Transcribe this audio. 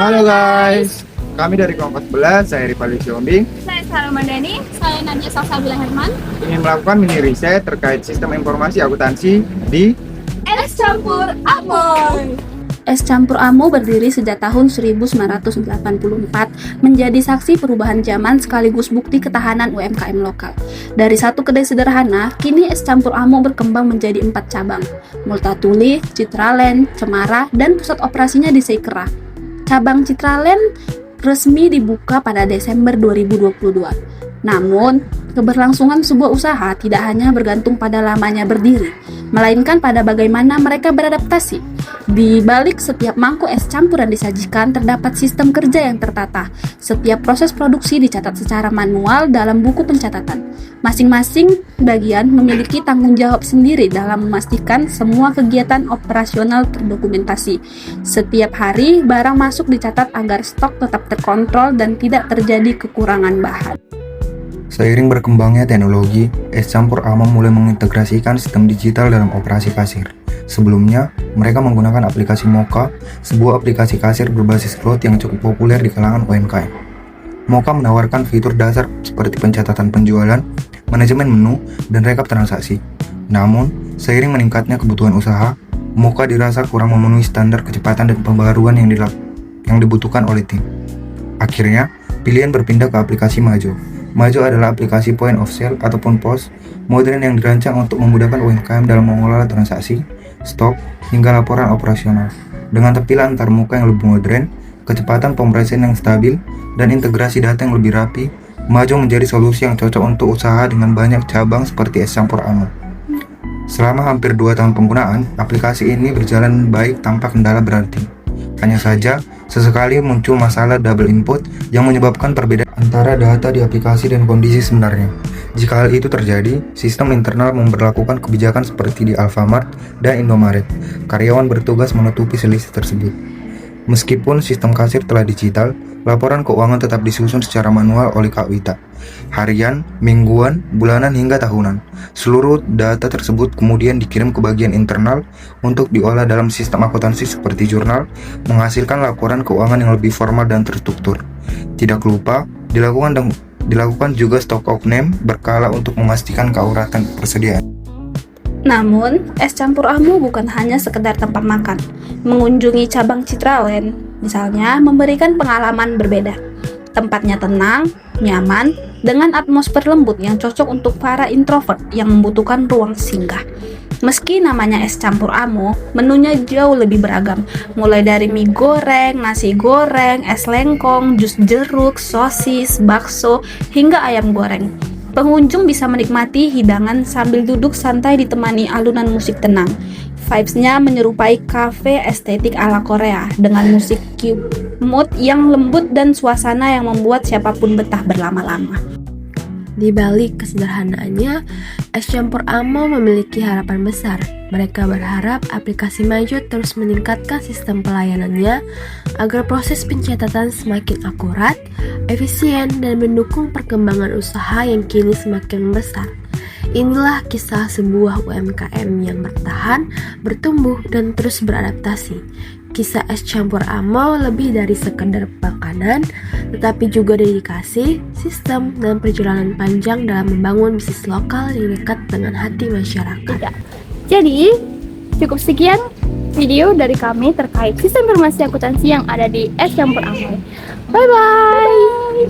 Halo guys, kami dari Kelompok 11, saya Rifali Siombing. Saya Sarah Mandani. Saya Nadia Salsabila Herman. Ingin melakukan mini riset terkait sistem informasi akuntansi di Es Campur Amoy. Es Campur Amo berdiri sejak tahun 1984, menjadi saksi perubahan zaman sekaligus bukti ketahanan UMKM lokal. Dari satu kedai sederhana, kini Es Campur Amo berkembang menjadi 4 cabang, Multatuli, Citraland, Cemara, dan pusat operasinya di Seikera. Cabang Citraland resmi dibuka pada Desember 2022. Namun, keberlangsungan sebuah usaha tidak hanya bergantung pada lamanya berdiri, melainkan pada bagaimana mereka beradaptasi. Di balik setiap mangkuk es campur yang disajikan terdapat sistem kerja yang tertata. Setiap proses produksi dicatat secara manual dalam buku pencatatan. Masing-masing bagian memiliki tanggung jawab sendiri dalam memastikan semua kegiatan operasional terdokumentasi. Setiap hari, barang masuk dicatat agar stok tetap terkontrol dan tidak terjadi kekurangan bahan. Seiring berkembangnya teknologi, Es Campur Amo mulai mengintegrasikan sistem digital dalam operasi kasir. Sebelumnya, mereka menggunakan aplikasi Moka, sebuah aplikasi kasir berbasis cloud yang cukup populer di kalangan UMKM. Moka menawarkan fitur dasar seperti pencatatan penjualan, manajemen menu, dan rekap transaksi. Namun, seiring meningkatnya kebutuhan usaha, Moka dirasa kurang memenuhi standar kecepatan dan pembaruan yang dibutuhkan oleh tim. Akhirnya, pilihan berpindah ke aplikasi Majo. Majo adalah aplikasi point of sale ataupun POS modern yang dirancang untuk memudahkan UMKM dalam mengelola transaksi, stok, hingga laporan operasional. Dengan tampilan antarmuka yang lebih modern, kecepatan pemrosesan yang stabil, dan integrasi data yang lebih rapi, Majo menjadi solusi yang cocok untuk usaha dengan banyak cabang seperti Es Campur Amo. Selama hampir 2 tahun penggunaan, aplikasi ini berjalan baik tanpa kendala berarti. Hanya saja, sesekali muncul masalah double input yang menyebabkan perbedaan antara data di aplikasi dan kondisi sebenarnya. Jika hal itu terjadi, sistem internal memberlakukan kebijakan seperti di Alfamart dan Indomaret. Karyawan bertugas menutupi selisih tersebut. Meskipun sistem kasir telah digital, laporan keuangan tetap disusun secara manual oleh Kak Wita. Harian, mingguan, bulanan hingga tahunan. Seluruh data tersebut kemudian dikirim ke bagian internal untuk diolah dalam sistem akuntansi seperti jurnal, menghasilkan laporan keuangan yang lebih formal dan terstruktur. Tidak lupa, dilakukan juga stock of name berkala untuk memastikan keauratan persediaan. Namun, Es Campur Amo bukan hanya sekedar tempat makan. Mengunjungi cabang Citraland, misalnya, memberikan pengalaman berbeda. Tempatnya tenang, nyaman, dengan atmosfer lembut yang cocok untuk para introvert yang membutuhkan ruang singgah. Meski namanya Es Campur Amo, menunya jauh lebih beragam, mulai dari mie goreng, nasi goreng, es lengkong, jus jeruk, sosis, bakso, hingga ayam goreng. Pengunjung bisa menikmati hidangan sambil duduk santai ditemani alunan musik tenang. Vibes-nya menyerupai kafe estetik ala Korea dengan musik cube mood yang lembut dan suasana yang membuat siapapun betah berlama-lama. Di balik kesederhanaannya, Es Campur Amo memiliki harapan besar. Mereka berharap aplikasi Majo terus meningkatkan sistem pelayanannya agar proses pencatatan semakin akurat, efisien, dan mendukung perkembangan usaha yang kini semakin membesar. Inilah kisah sebuah UMKM yang bertahan, bertumbuh, dan terus beradaptasi. Kisah Es Campur Amo lebih dari sekedar makanan, tetapi juga dedikasi, sistem, dan perjalanan panjang dalam membangun bisnis lokal yang dekat dengan hati masyarakat. Jadi, cukup sekian video dari kami terkait sistem informasi akuntansi yang ada di Es Campur Amoy. Bye-bye!